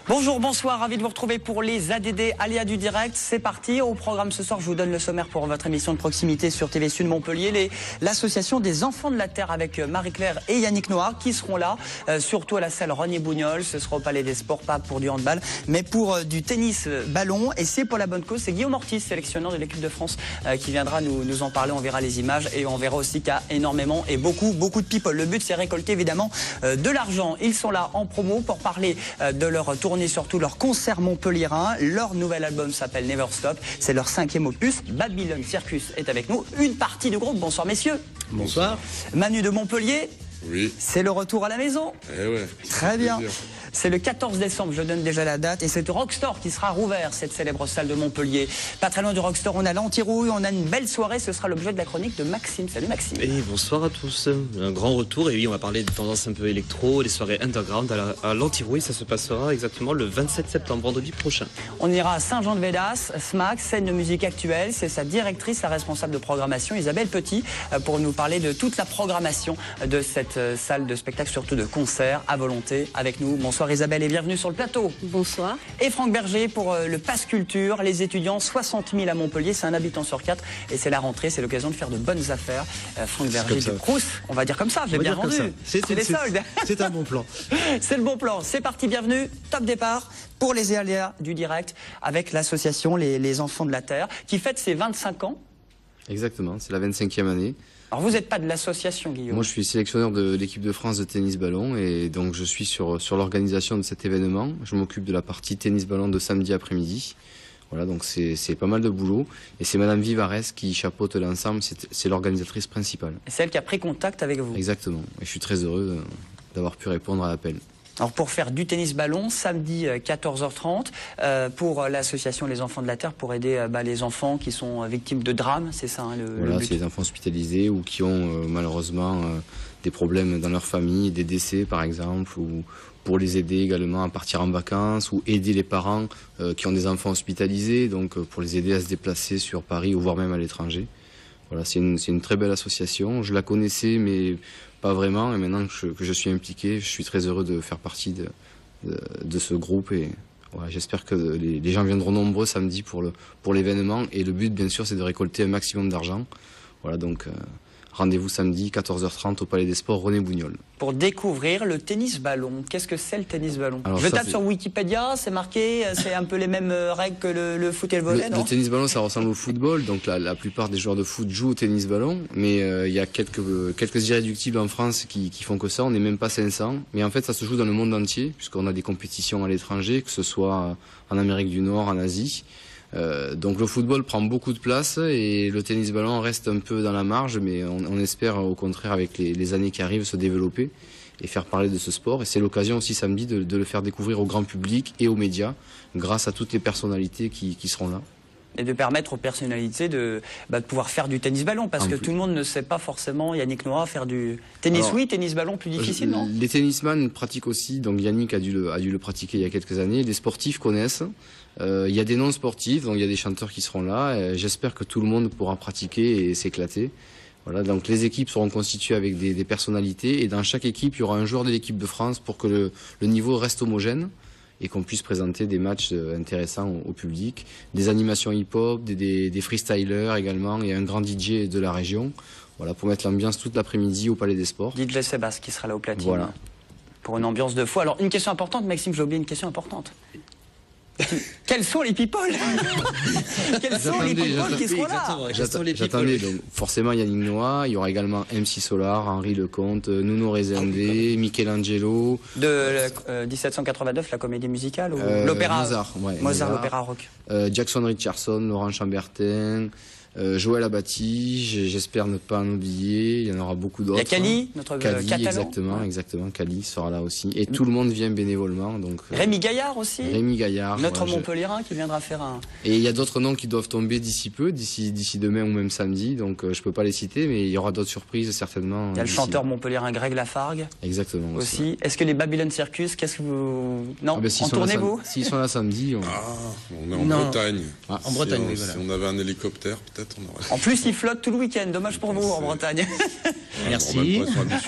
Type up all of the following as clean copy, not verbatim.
Bonjour, bonsoir, ravi de vous retrouver pour les ADD Aléas du direct. C'est parti. Au programme ce soir, je vous donne le sommaire pour votre émission de proximité sur TV Sud Montpellier. L'association des enfants de la Terre avec Marie-Claire et Yannick Noah qui seront là, surtout à la salle René Bougnol. Ce sera au Palais des Sports, pas pour du handball, mais pour du tennis ballon. Et c'est pour la bonne cause. C'est Guillaume Ortiz, sélectionneur de l'équipe de France, qui viendra nous en parler. On verra les images et on verra aussi qu'il y a énormément et beaucoup de people. Le but, c'est récolter évidemment de l'argent. Ils sont là en promo pour parler de leur tournée, surtout leur concert montpelliérain. Leur nouvel album s'appelle Never Stop. C'est leur 5e opus. Babylon Circus est avec nous. Une partie du groupe. Bonsoir messieurs. Bonsoir. Manu de Montpellier. Oui. C'est le retour à la maison. Eh ouais. Très bien. C'est le 14 décembre, je donne déjà la date, et c'est au Rockstore qui sera rouvert, cette célèbre salle de Montpellier. Pas très loin du Rockstore, on a l'Antirouille, on a une belle soirée, ce sera l'objet de la chronique de Maxime. Salut Maxime. Et bonsoir à tous, un grand retour, et oui, on va parler de tendances un peu électro, les soirées underground à l'Antirouille, ça se passera exactement le 27 septembre, vendredi prochain. On ira à Saint-Jean-de-Védas, SMAC, scène de musique actuelle, c'est sa directrice, la responsable de programmation, Isabelle Petit, pour nous parler de toute la programmation de cette salle de spectacle, surtout de concerts à volonté avec nous. Bonsoir Isabelle et bienvenue sur le plateau. Bonsoir. Et Franck Berger pour le Pass Culture. Les étudiants, 60 000 à Montpellier, c'est un habitant sur 4 et c'est la rentrée, c'est l'occasion de faire de bonnes affaires. Franck Berger du Crous, on va dire comme ça, j'ai bien vendu. C'est les soldes. C'est un bon plan. C'est le bon plan. C'est parti, bienvenue. Top départ pour les aléas du direct avec l'association les Enfants de la Terre qui fête ses 25 ans. Exactement, c'est la 25e année. Alors vous n'êtes pas de l'association, Guillaume? Moi je suis sélectionneur de l'équipe de France de tennis ballon et donc je suis sur l'organisation de cet événement. Je m'occupe de la partie tennis ballon de samedi après-midi. Voilà, donc c'est pas mal de boulot. Et c'est Madame Vivares qui chapeaute l'ensemble, c'est l'organisatrice principale. C'est elle qui a pris contact avec vous? Exactement, et je suis très heureux d'avoir pu répondre à l'appel. Alors pour faire du tennis ballon, samedi 14h30, pour l'association Les Enfants de la Terre, pour aider les enfants qui sont victimes de drames, c'est ça Voilà, c'est les enfants hospitalisés ou qui ont malheureusement des problèmes dans leur famille, des décès par exemple, ou pour les aider également à partir en vacances, ou aider les parents qui ont des enfants hospitalisés, donc pour les aider à se déplacer sur Paris ou voire même à l'étranger. Voilà, c'est une très belle association, je la connaissais mais pas vraiment, et maintenant que je suis impliqué, je suis très heureux de faire partie de ce groupe et voilà, j'espère que les gens viendront nombreux samedi pour l'événement et le but bien sûr c'est de récolter un maximum d'argent. Voilà, donc rendez-vous samedi 14h30 au Palais des Sports René Bougnol. Pour découvrir le tennis ballon, qu'est-ce que c'est le tennis ballon? Alors, je tape sur Wikipédia, c'est marqué, c'est un peu les mêmes règles que le foot et le volley, non? Le tennis ballon ça ressemble au football, donc la plupart des joueurs de foot jouent au tennis ballon, mais il y a quelques irréductibles en France qui font que ça, on n'est même pas 500, mais en fait ça se joue dans le monde entier, puisqu'on a des compétitions à l'étranger, que ce soit en Amérique du Nord, en Asie. Donc le football prend beaucoup de place et le tennis ballon reste un peu dans la marge, mais on espère au contraire avec les années qui arrivent se développer et faire parler de ce sport. Et c'est l'occasion aussi samedi de le faire découvrir au grand public et aux médias grâce à toutes les personnalités qui seront là. Et de permettre aux personnalités de pouvoir faire du tennis ballon, parce que tout le monde ne sait pas forcément, Yannick Noah, faire du tennis. Alors, oui, tennis ballon plus difficile, non? Les tennisman pratiquent aussi, donc Yannick a dû le pratiquer il y a quelques années, les sportifs connaissent, il y a des non-sportifs, donc il y a des chanteurs qui seront là, j'espère que tout le monde pourra pratiquer et s'éclater. Voilà, donc les équipes seront constituées avec des personnalités, et dans chaque équipe, il y aura un joueur de l'équipe de France pour que le niveau reste homogène et qu'on puisse présenter des matchs intéressants au public, des animations hip-hop, des freestylers également, et un grand DJ de la région, voilà, pour mettre l'ambiance toute l'après-midi au Palais des Sports. DJ Sébastien qui sera là au platine. Voilà. Pour une ambiance de fou. Alors, une question importante, Maxime, j'ai oublié une question importante. Quels sont les people? Quels sont les people qui seront là? J'attendais, donc forcément Yannick Noah, il y aura également MC Solar, Henri Lecomte, Nuno Rezende, Michelangelo. De 1789, la comédie musicale ou l'opéra? Mozart, l'opéra rock. Jackson Richardson, Laurent Chambertin, Joël Abati, j'espère ne pas en oublier, il y en aura beaucoup d'autres. Il y a Cali, notre catalan. Exactement, Cali sera là aussi. Et tout le monde vient bénévolement. Donc, Rémi Gaillard aussi. Rémi Gaillard. Notre Montpellierin qui viendra faire un... Et il y a d'autres noms qui doivent tomber d'ici peu, d'ici demain ou même samedi, donc je peux pas les citer, mais il y aura d'autres surprises certainement. Il y a le chanteur montpellierin Greg Lafargue. Exactement. Aussi. Est-ce que les Babylon Circus, qu'est-ce que vous... Non, en tournez-vous? S'ils sont là samedi, on est en Bretagne. En Bretagne, si on avait un hélicoptère, peut-être. peut-être on aurait... En plus, il flotte tout le week-end. Dommage pour vous en Bretagne. Merci.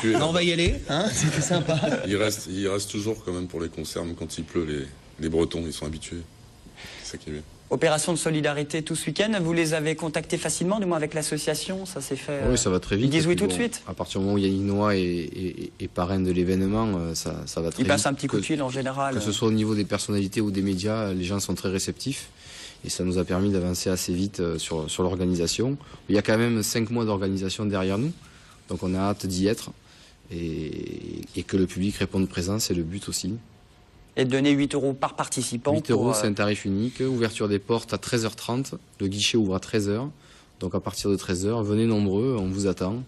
Non, on va y aller, hein, c'était sympa. Il reste toujours quand même pour les concerts, même quand il pleut, les Bretons, ils sont habitués. C'est ça qui est bien. Opération de solidarité tout ce week-end. Vous les avez contactés facilement, du moins avec l'association. Ça s'est fait. Oui, ça va très vite. Ils disent oui tout de suite. À partir du moment où Yannick Noah est parrain de l'événement, ça va très vite. Il passe un petit coup de fil en général. Que ce soit au niveau des personnalités ou des médias, les gens sont très réceptifs. Et ça nous a permis d'avancer assez vite sur l'organisation. Il y a quand même 5 mois d'organisation derrière nous. Donc on a hâte d'y être. Et que le public réponde présent, c'est le but aussi. Et de donner 8 € par participant. 8 €, c'est un tarif unique. Ouverture des portes à 13h30. Le guichet ouvre à 13h. Donc à partir de 13h, venez nombreux, on vous attend.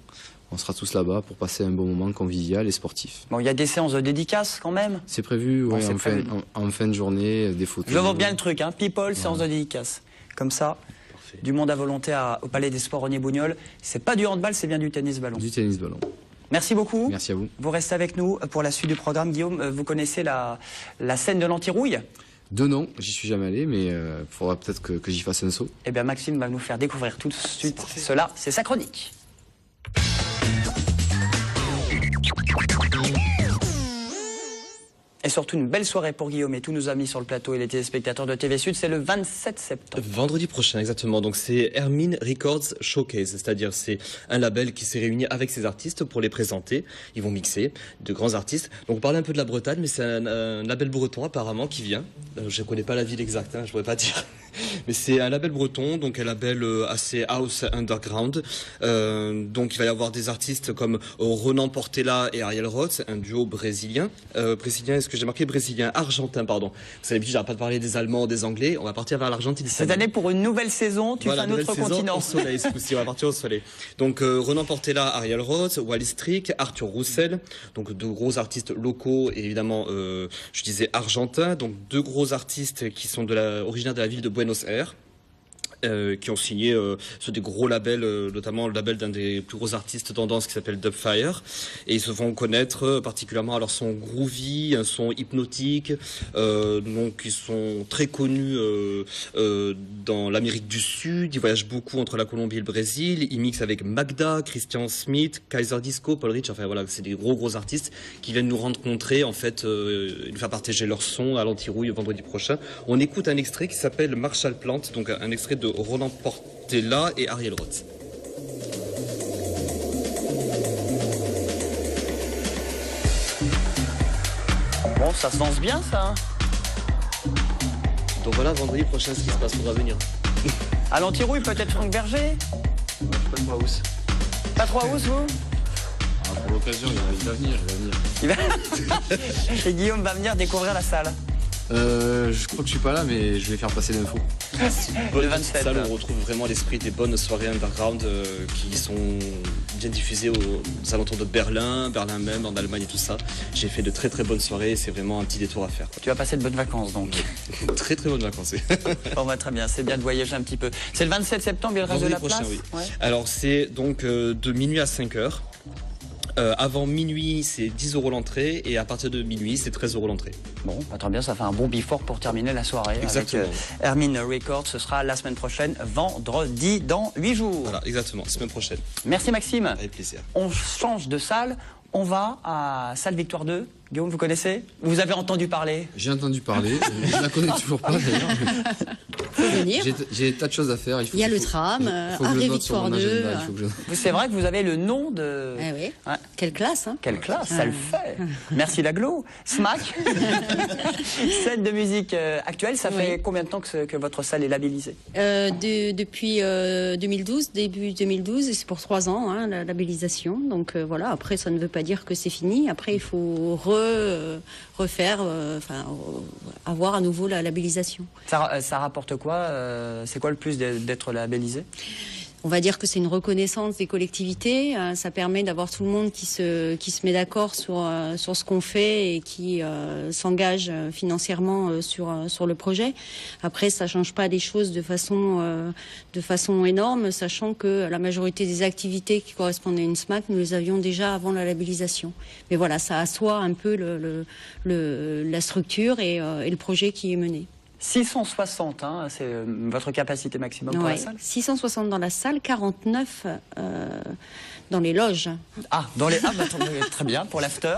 On sera tous là-bas pour passer un bon moment convivial et sportif. Bon, il y a des séances de dédicace quand même. C'est prévu, Bon, ouais, c'est en fin de journée, des photos. Je vois bien le truc, hein. People, séance de dédicace. Comme ça, Parfait. du monde à volonté au Palais des Sports René Bougnol. C'est pas du handball, c'est bien du tennis-ballon. Du tennis-ballon. Merci beaucoup. Merci à vous. Vous restez avec nous pour la suite du programme. Guillaume, vous connaissez la scène de l'Antirouille? De nom, j'y suis jamais allé, mais il faudra peut-être que j'y fasse un saut. Eh bien, Maxime va nous faire découvrir tout de suite cela. C'est sa chronique. Et surtout une belle soirée pour Guillaume et tous nos amis sur le plateau et les téléspectateurs de TV Sud. C'est le 27 septembre. Vendredi prochain, exactement. Donc c'est Hermine Records Showcase, c'est-à-dire c'est un label qui s'est réuni avec ses artistes pour les présenter. Ils vont mixer de grands artistes. Donc on parlait un peu de la Bretagne, mais c'est un label breton apparemment qui vient. Je ne connais pas la ville exacte, je ne pourrais pas dire. Mais c'est un label breton, donc un label assez house underground. Donc il va y avoir des artistes comme Ronan Portela et Ariel Roth, un duo brésilien. Est-ce que j'ai marqué brésilien, argentin, pardon. Vous savez, j'arrête pas de parler des Allemands, des Anglais. On va partir vers l'Argentine. Cette année, pour une nouvelle saison, tu fais un autre continent. Au soleil, ce coup-ci, on va partir au soleil. Donc Ronan Portela, Ariel Roth, Wally Strick, Arthur Roussel, donc deux gros artistes locaux et évidemment, je disais argentins. Donc deux gros artistes qui sont originaires de la ville de Buenos Aires. Qui ont signé sur des gros labels, notamment le label d'un des plus gros artistes tendance qui s'appelle Dubfire. Et ils se font connaître particulièrement à leur son groovy, un son hypnotique. Donc ils sont très connus dans l'Amérique du Sud. Ils voyagent beaucoup entre la Colombie et le Brésil. Ils mixent avec Magda, Christian Smith, Kaiser Disco, Paul Rich. Enfin voilà, c'est des gros artistes qui viennent nous rencontrer, en fait, nous faire partager leur son à l'Antirouille vendredi prochain. On écoute un extrait qui s'appelle Marshall Plant, donc un extrait de Ronan Portela et Ariel Roth. Bon, ça se lance bien, ça. Hein. Donc voilà, vendredi prochain, ce qui se passe, faudra venir. À l'Antirouille, peut-être Franck Berger. Pas de house. Pas trop house, vous? Pour l'occasion, il va venir. Et Guillaume va venir découvrir la salle. Je crois que je suis pas là, mais je vais faire passer l'info. Le 27. Salle, on retrouve vraiment l'esprit des bonnes soirées underground qui sont bien diffusées aux alentours de Berlin même, en Allemagne et tout ça. J'ai fait de très bonnes soirées et c'est vraiment un petit détour à faire. Tu vas passer de bonnes vacances, donc. Très bonnes vacances. Bon, bah, très bien, c'est bien de voyager un petit peu. C'est le 27 septembre, il y a le reste de la prochain, place. oui. Ouais. Alors c'est donc de minuit à 5h. Avant minuit, c'est 10 € l'entrée et à partir de minuit, c'est 13 € l'entrée. Bon, bah, très bien, ça fait un bon before pour terminer la soirée. Exactement. Avec Hermine Records, ce sera la semaine prochaine, vendredi, dans 8 jours. Voilà, exactement, semaine prochaine. Merci Maxime. Avec plaisir. On change de salle, on va à Salle Victoire 2. Guillaume, vous connaissez? Vous avez entendu parler? J'ai entendu parler, je la connais toujours pas d'ailleurs. Faut venir. J'ai des tas de choses à faire. Il y a le tram, Arrêt Victoire 2. C'est vrai que vous avez le nom de... Eh oui. Ouais. Quelle classe, hein. Quelle classe, ça le fait. Merci l'aglo. Smack. Scène de musique actuelle, ça fait combien de temps que votre salle est labellisée? Depuis 2012, début 2012, et c'est pour 3 ans, hein, la labellisation. Donc voilà, après ça ne veut pas dire que c'est fini. Après il faut refaire, avoir à nouveau la labellisation. Ça rapporte quoi? C'est quoi le plus d'être labellisé? On va dire que c'est une reconnaissance des collectivités. Ça permet d'avoir tout le monde qui se met d'accord sur ce qu'on fait et qui s'engage financièrement sur le projet. Après, ça change pas les choses de façon énorme, sachant que la majorité des activités qui correspondent à une SMAC, nous les avions déjà avant la labellisation. Mais voilà, ça assoit un peu la structure et le projet qui est mené. 660, hein, c'est votre capacité maximum pour la salle. 660 dans la salle, 49 dans les loges. Ah, très bien, pour l'after.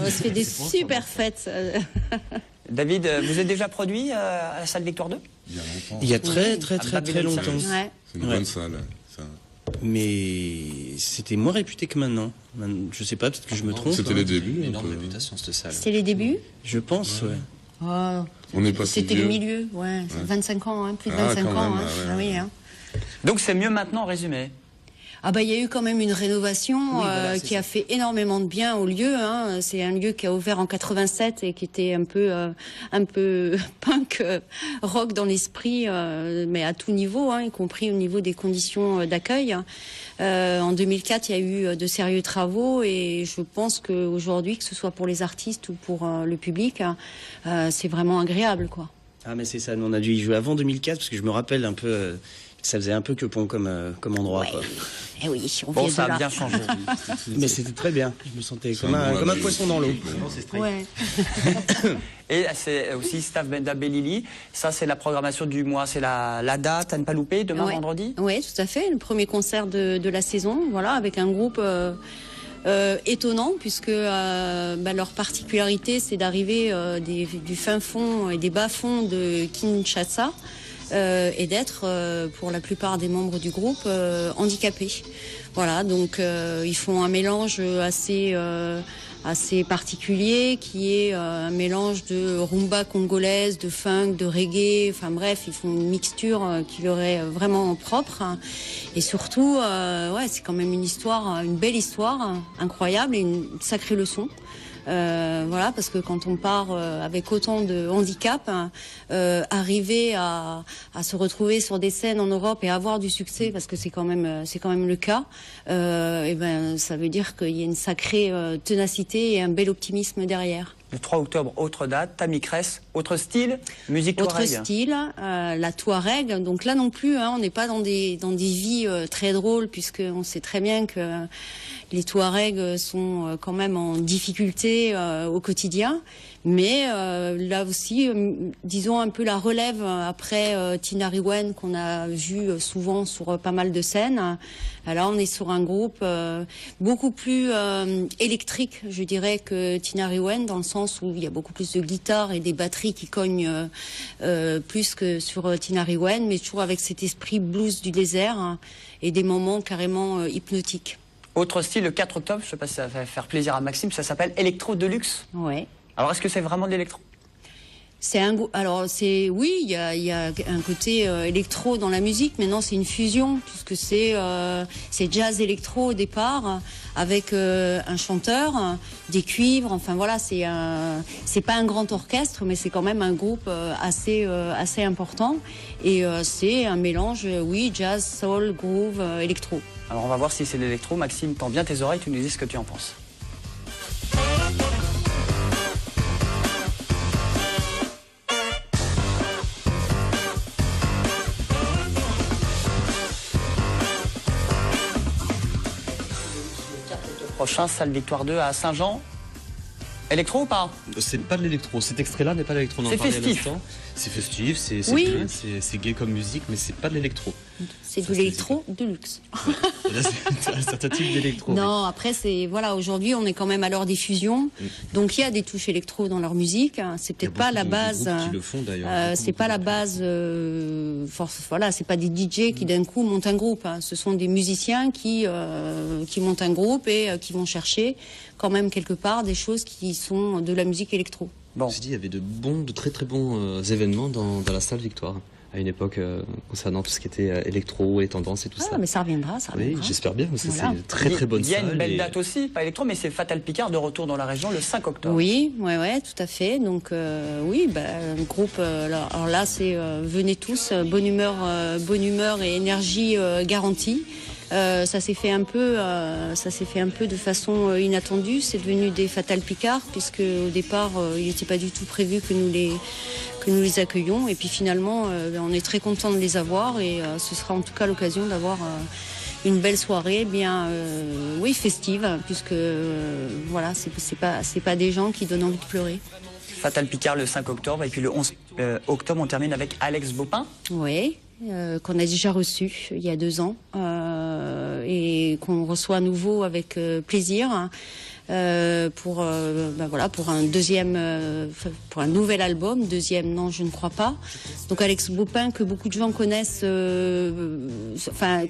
On se fait des super fêtes. David, vous êtes déjà produit à la salle Victoire 2 Il y a longtemps. Il y a très longtemps. Ouais. C'est une bonne salle. Ça. Mais c'était moins réputé que maintenant. Je sais pas, peut-être que je me trompe. C'était les débuts. Une un énorme peu. réputation, cette salle. C'était les débuts. Je pense, ouais. Oh, On n'est pas si c'était vieux. le milieu, ouais. 25 ans, hein, plus de 25 quand ans. même, Hein. ouais, Ah oui, hein. Donc c'est mieux maintenant en résumé. Ah bah il y a eu quand même une rénovation voilà, qui a fait énormément de bien au lieu. Hein. C'est un lieu qui a ouvert en 87 et qui était un peu punk rock dans l'esprit, mais à tout niveau, hein, y compris au niveau des conditions d'accueil. En 2004, il y a eu de sérieux travaux et je pense qu'aujourd'hui, que ce soit pour les artistes ou pour le public, c'est vraiment agréable, quoi. Ah mais c'est ça, nous on a dû y jouer avant 2004 parce que je me rappelle un peu, ça faisait un peu que pont comme endroit. Ouais. Quoi. Eh oui, on Bon, vient ça de a là. bien changé. Mais c'était très bien, je me sentais C'est comme un un bon poisson dans l'eau. Ouais. Et c'est aussi Staff Benda Bellili. Ça, c'est la programmation du mois. C'est la date à ne pas louper, demain Ouais. vendredi. Oui, tout à fait. Le premier concert de la saison, voilà, avec un groupe étonnant, puisque leur particularité, c'est d'arriver du fin fond et des bas-fonds de Kinshasa et d'être, pour la plupart des membres du groupe, handicapés. Voilà, donc ils font un mélange assez particulier, qui est un mélange de rumba congolaise, de funk, de reggae, enfin bref, ils font une mixture qui leur est vraiment propre. Et surtout, c'est quand même une belle histoire, incroyable et une sacrée leçon. Voilà, parce que quand on part avec autant de handicap, arriver à se retrouver sur des scènes en Europe et avoir du succès, parce que c'est quand même le cas, ça veut dire qu'il y a une sacrée ténacité et un bel optimisme derrière. Le 3 octobre, autre date, Tammy Cress, autre style, musique Autre touareg. style, la Touareg. Donc là non plus, hein, on n'est pas dans des vies très drôles, puisque on sait très bien que les Touaregs sont quand même en difficulté au quotidien. Mais là aussi, disons un peu la relève après Tinari Wen, qu'on a vu souvent sur pas mal de scènes. Là, on est sur un groupe beaucoup plus électrique, je dirais, que Tinari Wen, dans le sens où il y a beaucoup plus de guitares et des batteries qui cognent plus que sur Tinari Wen, mais toujours avec cet esprit blues du désert, hein, et des moments carrément hypnotiques. Autre style, le 4 octobre, je ne sais pas si ça va faire plaisir à Maxime, ça s'appelle Electro Deluxe. Ouais. Alors, est-ce que c'est vraiment de l'électro? Oui, il y a un côté électro dans la musique, mais non, c'est une fusion, puisque c'est jazz électro au départ, avec un chanteur, des cuivres, enfin voilà, c'est pas un grand orchestre, mais c'est quand même un groupe assez important, et c'est un mélange, jazz, soul, groove, électro. Alors, on va voir si c'est de l'électro. Maxime, tends bien tes oreilles, tu nous dis ce que tu en penses. Prochain, salle Victoire 2 à Saint-Jean. Électro ou pas? C'est pas de l'électro. Cet extrait-là n'est pas de l'électro. C'est festif. C'est festif, c'est Oui. bien, c'est gay comme musique, mais c'est pas de l'électro. C'est Ça, de c'est l'électro de luxe. Là, c'est un certain type d'électro. Non, après aujourd'hui on est quand même à l'heure des fusions, donc il y a des touches électro dans leur musique. C'est peut-être pas la base. Qui le font d'ailleurs. C'est pas la base. C'est pas des DJ qui d'un coup montent un groupe. Hein. Ce sont des musiciens qui montent un groupe et qui vont chercher quand même quelque part des choses qui sont de la musique électro. Bon. Ceci dit, il y avait de très très bons événements dans la salle Victoire à une époque concernant tout ce qui était électro, les tendances et tout ça. Mais ça reviendra, ça Oui, reviendra. j'espère bien. C'est Voilà. une très très bonne Il y a salle. une belle et- date aussi, pas électro, mais c'est Fatal Picard de retour dans la région le 5 octobre. Oui, ouais, tout à fait. Donc un groupe. Alors là, c'est venez tous, bonne humeur et énergie garantie. Ça s'est fait un peu de façon inattendue. C'est devenu des Fatal Picard, puisque au départ, il n'était pas du tout prévu que nous les accueillions. Et puis finalement, on est très content de les avoir, et ce sera en tout cas l'occasion d'avoir une belle soirée, festive, puisque c'est pas des gens qui donnent envie de pleurer. Fatal Picard le 5 octobre et puis le 11 octobre on termine avec Alex Bopin. Oui, qu'on a déjà reçu il y a 2 ans et qu'on reçoit à nouveau avec plaisir. Pour pour un deuxième pour un nouvel album. Deuxième, non, je ne crois pas. Donc Alex Bopin, que beaucoup de gens connaissent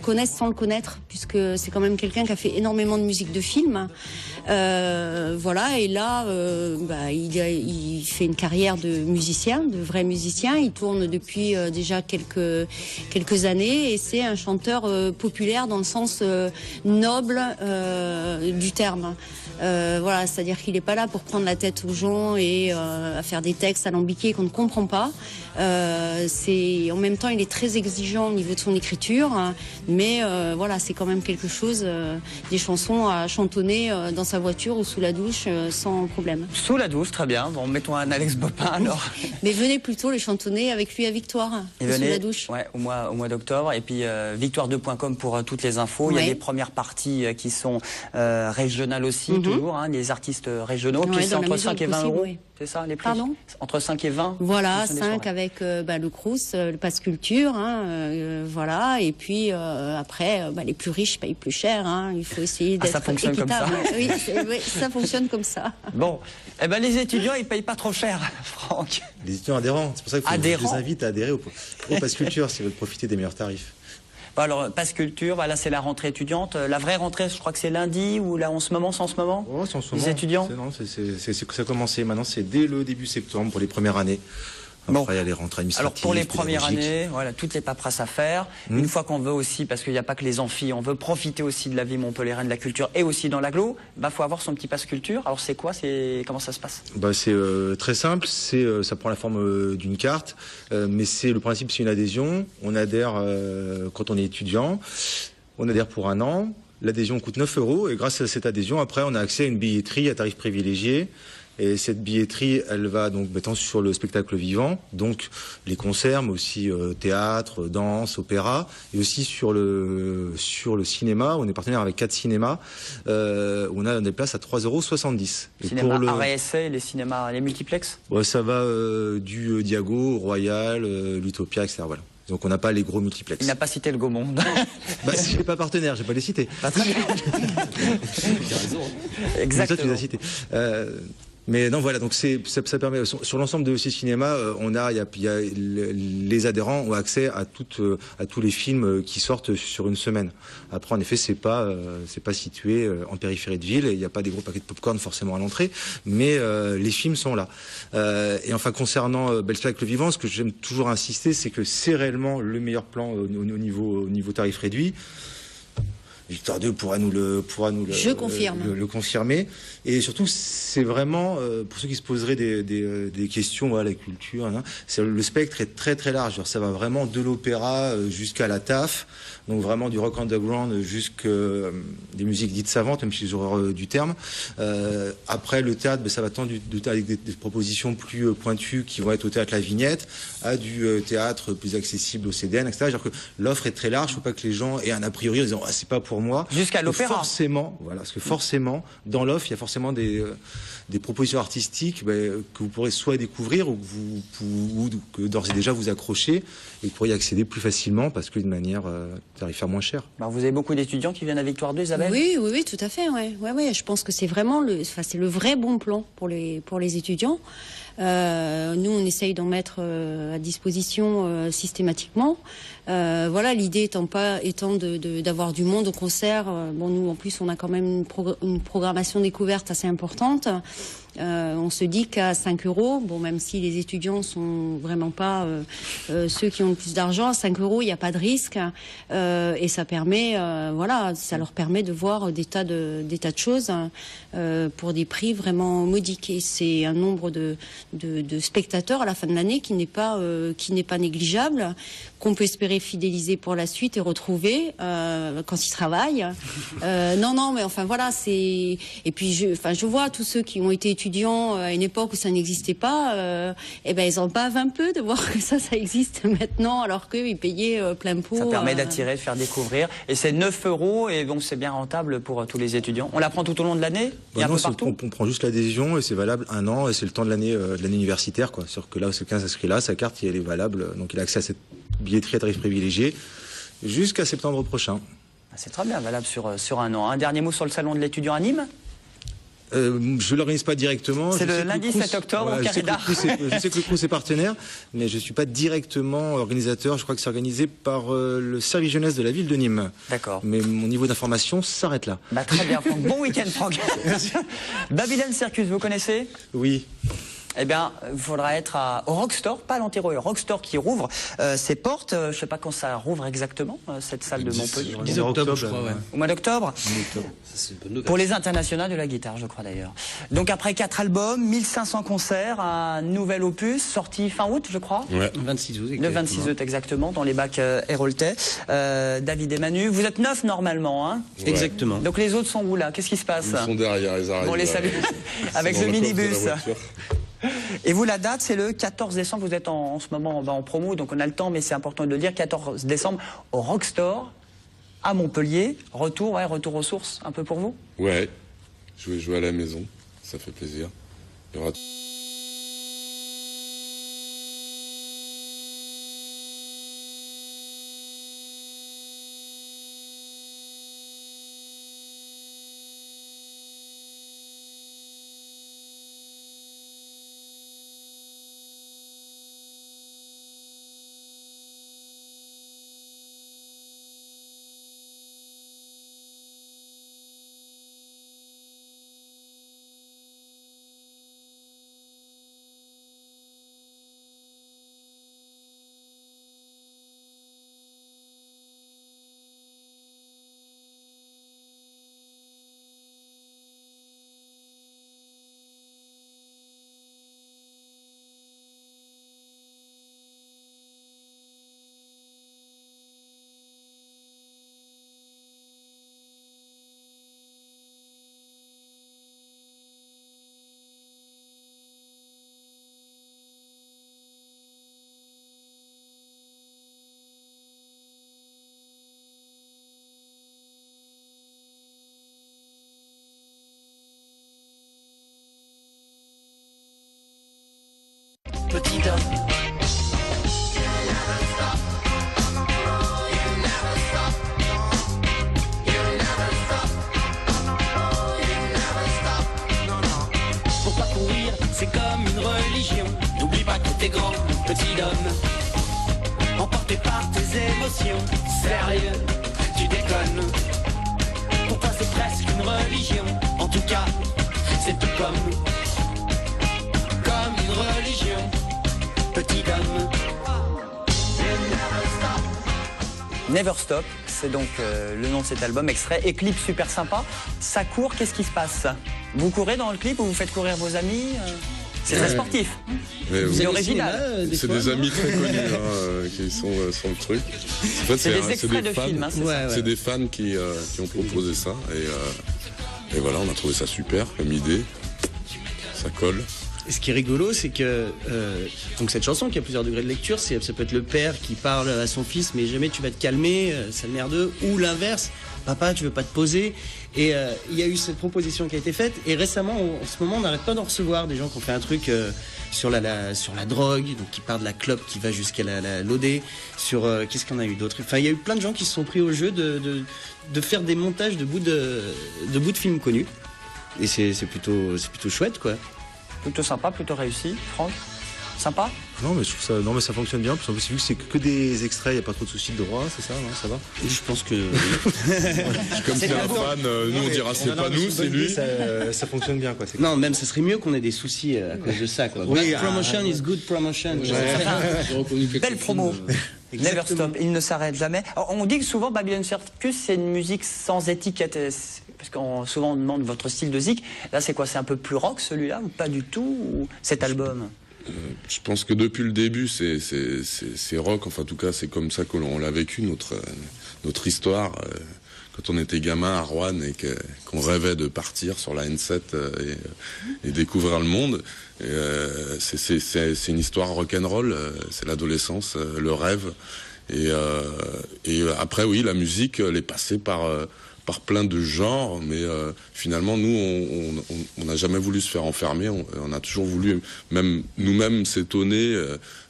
connaissent sans le connaître, puisque c'est quand même quelqu'un qui a fait énormément de musique de film. Et là il fait une carrière de musicien, de vrai musicien. Il tourne depuis déjà quelques années et c'est un chanteur populaire dans le sens noble du terme. C'est-à-dire qu'il n'est pas là pour prendre la tête aux gens et à faire des textes alambiqués qu'on ne comprend pas. En même temps, il est très exigeant au niveau de son écriture, mais c'est quand même quelque chose, des chansons à chantonner dans sa voiture ou sous la douche sans problème. Sous la douche, très bien. Bon, mettons un Alex Bopin alors. Mais venez plutôt les chantonner avec lui à Victoire, sous la douche. Ouais, au mois d'octobre. Et puis victoire2.com pour toutes les infos. Il y a des premières parties qui sont régionales aussi, toujours, des artistes régionaux. Puis c'est entre 5 et 20 euros. Oui. C'est ça, les prix? Pardon? Entre 5 et 20? Voilà, 5 avec le Crous, le Pass Culture, et puis après, les plus riches payent plus cher, il faut essayer d'être équitable. Comme ça. Oui, ça fonctionne comme ça. Bon, les étudiants, ils payent pas trop cher, Franck. Les étudiants adhérents, c'est pour ça que je vous invite à adhérer au Pass Culture si vous voulez profiter des meilleurs tarifs. Alors, Pass Culture, là c'est la rentrée étudiante. La vraie rentrée, je crois que c'est lundi ou là en ce moment, c'est en ce moment? Oh, c'est en ce moment. Les étudiants? Non, ça a commencé. Maintenant, c'est dès le début septembre pour les premières années. Après, il y a les rentrées administratives. Alors pour les premières années, toutes les paperasses à faire. Une fois qu'on veut aussi, parce qu'il n'y a pas que les amphis, on veut profiter aussi de la vie montpelliéraine, de la culture et aussi dans l'agglo, faut avoir son petit Pass Culture. Alors c'est quoi? Comment ça se passe? C'est très simple. Ça prend la forme d'une carte, mais le principe, c'est une adhésion. On adhère quand on est étudiant. On adhère pour 1 an. L'adhésion coûte 9 € et grâce à cette adhésion, après, on a accès à une billetterie à tarif privilégié. Et cette billetterie, elle va donc mettant sur le spectacle vivant, donc les concerts, mais aussi théâtre, danse, opéra, et aussi sur le cinéma. On est partenaire avec 4 cinémas. Où on a des places à 3,70 €. Cinéma ARSA, les cinémas, les multiplex. Ça va du Diago, au Royal, l'Utopia, etc. Voilà. Donc on n'a pas les gros multiplex. Il n'a pas cité le Gaumont. Si j'ai pas partenaire, j'ai pas les citer. Pas très bien. Exactement. Mais toi, tu les as cités. Mais non, voilà, donc ça permet, sur l'ensemble de ces cinémas, les adhérents ont accès à tous les films qui sortent sur une semaine. Après, en effet, c'est pas situé en périphérie de ville, il n'y a pas des gros paquets de popcorn forcément à l'entrée, mais les films sont là. Et enfin, concernant le spectacle vivant, ce que j'aime toujours insister, c'est que c'est réellement le meilleur plan au niveau tarif réduit. Victoire 2 pourra nous le confirmer. Et surtout, c'est vraiment, pour ceux qui se poseraient des questions, la culture, le spectre est très très large. Alors, ça va vraiment de l'opéra jusqu'à la taf, donc vraiment du rock underground jusqu'à des musiques dites savantes, même si j'ai horreur du terme. Après, le théâtre, ça va tendre avec des propositions plus pointues qui vont être au théâtre La Vignette, à du théâtre plus accessible au CDN, etc. C'est-à-dire que l'offre est très large, il ne faut pas que les gens aient un a priori en disant c'est pas pour moi. Jusqu'à l'opéra. Parce que forcément, dans l'offre, il y a forcément des propositions artistiques que vous pourrez soit découvrir ou que d'ores et déjà vous accrochez et que vous pourriez y accéder plus facilement parce que d'une manière tarifaire moins chère. Vous avez beaucoup d'étudiants qui viennent à Victoire 2, Isabelle? Oui, tout à fait. Ouais. Je pense que c'est vraiment c'est le vrai bon plan pour les étudiants. Nous, on essaye d'en mettre à disposition systématiquement. L'idée étant d'avoir du monde au concert. Nous, en plus, on a quand même une programmation découverte assez importante. On se dit qu'à 5 €, même si les étudiants sont vraiment pas ceux qui ont le plus d'argent, à 5 €, il n'y a pas de risque. Et ça permet, ça leur permet de voir des tas de choses pour des prix vraiment modiques. Et c'est un nombre de spectateurs à la fin de l'année qui n'est pas négligeable, qu'on peut espérer fidéliser pour la suite et retrouver quand ils travaillent. Et puis je vois tous ceux qui ont été étudiants à une époque où ça n'existait pas, ils en bavent un peu de voir que ça existe maintenant, alors qu'ils payaient plein pot. Ça permet d'attirer, de faire découvrir. Et c'est 9 € et donc c'est bien rentable pour tous les étudiants. On la prend tout au long de l'année? On prend juste l'adhésion et c'est valable 1 an et c'est le temps de l'année de l'année universitaire, quoi. Sur que là, ce 15 inscrit là, sa carte, elle est valable. Donc, il a accès à cette billetterie à tarif privilégié jusqu'à septembre prochain. C'est très bien, valable sur un an. Un dernier mot sur le salon de l'étudiant à Nîmes. Je ne l'organise pas directement. C'est Je sais le que lundi Crous- 7 octobre voilà, au je sais Carré que d'Art. Je sais que le Crous est partenaire, mais je ne suis pas directement organisateur. Je crois que c'est organisé par le service jeunesse de la ville de Nîmes. D'accord. Mais mon niveau d'information s'arrête là. Bah, très bien, Franck. Bon week-end, Franck. Babylon Circus, vous connaissez? Oui. Eh bien, il faudra être au Rockstore, pas à l'Antero, au Rockstore qui rouvre ses portes. Je ne sais pas quand ça rouvre exactement, cette salle de Montpellier. 10 octobre, je crois, ouais. Au mois d'octobre. C'est une bonne nouvelle. Pour les internationaux de la guitare, je crois d'ailleurs. Donc après 4 albums, 1500 concerts, un nouvel opus sorti fin août, je crois. Ouais. 26 août. Le 26 août exactement, dans les bacs Héroltais. David et Manu, vous êtes 9 normalement, hein? Ouais. Exactement. Donc les autres sont où là? Qu'est-ce qui se passe? Ils sont derrière, ils arrivent. On les salue. Avec Dans le le coffre de la minibus. voiture. Et vous, la date, c'est le 14 décembre. Vous êtes en ce moment en promo, donc on a le temps, mais c'est important de le dire. 14 décembre au Rockstore à Montpellier. Retour aux sources, un peu pour vous. Ouais, je vais jouer à la maison, ça fait plaisir. Il y aura... Petit homme. Pour pas courir, c'est comme une religion. N'oublie pas que t'es grand, petit homme. Emporté par tes émotions, sérieux, tu déconnes. Pour toi c'est presque une religion. En tout cas, c'est tout comme une religion. Petit homme. Never Stop, c'est donc le nom de cet album, extrait et clip super sympa. Ça court, qu'est-ce qui se passe? Vous courez dans le clip ou vous faites courir vos amis? C'est très sportif. Mais C'est oui. original. C'est des amis très connus qui sont sur le truc. En fait, C'est des extraits de fans. films, hein, c'est ça. C'est des fans qui ont proposé ça. Et voilà, on a trouvé ça super comme idée. Ça colle. Et ce qui est rigolo, c'est que donc cette chanson qui a plusieurs degrés de lecture, ça peut être le père qui parle à son fils, mais jamais tu vas te calmer, c'est merdeux, ou l'inverse, papa, tu veux pas te poser. Et il y a eu cette proposition qui a été faite, et récemment, en ce moment, on n'arrête pas d'en recevoir des gens qui ont fait un truc sur la drogue, donc qui part de la clope, qui va jusqu'à l'OD, sur qu'est-ce qu'on a eu d'autre. Enfin, il y a eu plein de gens qui se sont pris au jeu de faire des montages de bouts de films connus, et c'est plutôt chouette, quoi. Plutôt sympa, plutôt réussi. Franck, sympa? Non, mais je trouve ça, non, mais ça fonctionne bien. Puis en plus, vu que c'est que des extraits, il n'y a pas trop de soucis de droit, c'est ça, non? Ça va? Je pense que Comme c'est un beau. fan, nous on dira c'est pas nous, c'est lui. Ça fonctionne bien, quoi. C'est non, même ça serait mieux qu'on ait des soucis à cause de ça, quoi. Oui, Bad promotion is good promotion. Belle promo. Never Exactement. Stop, il ne s'arrête jamais. Alors, on dit que souvent Babylon Circus, c'est une musique sans étiquette. Parce qu'on souvent on demande votre style de zik. Là, c'est quoi? C'est un peu plus rock celui-là ou pas du tout, ou cet album? Je pense que depuis le début, c'est rock. Enfin, en tout cas, c'est comme ça qu'on l'a vécu, notre histoire. Quand on était gamin à Rouen et qu'on rêvait de partir sur la N7 et découvrir le monde. C'est une histoire rock'n'roll. C'est l'adolescence, le rêve. Et après, oui, la musique, elle est passée par par plein de genres, mais finalement, nous, on n'a jamais voulu se faire enfermer. On a toujours voulu, même nous-mêmes, s'étonner,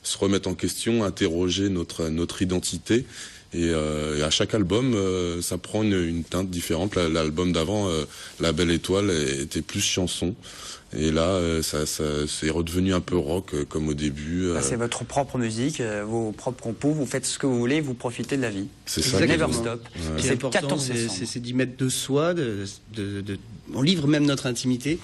se remettre en question, interroger notre identité. Et à chaque album, ça prend une teinte différente. L'album d'avant, La Belle Étoile, était plus chanson. Et là, c'est redevenu un peu rock comme au début. C'est votre propre musique, vos propres compos, vous faites ce que vous voulez, vous profitez de la vie. C'est ça. Never stop. Ouais. C'est important, c'est d'y mettre de soi, on livre même notre intimité.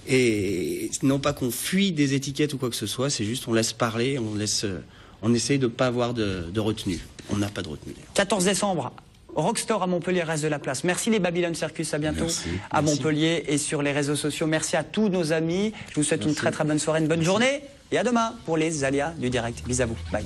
Et non pas qu'on fuit des étiquettes ou quoi que ce soit, c'est juste on laisse parler, on essaye de ne pas avoir de retenue. On n'a pas de retenue. 14 décembre, Rockstore à Montpellier, reste de la place. Merci les Babylon Circus, à bientôt. À Montpellier et sur les réseaux sociaux. Merci à tous nos amis. Je vous souhaite une très très bonne soirée, une bonne journée. Et à demain pour les aléas du direct. Bisous à vous. Bye.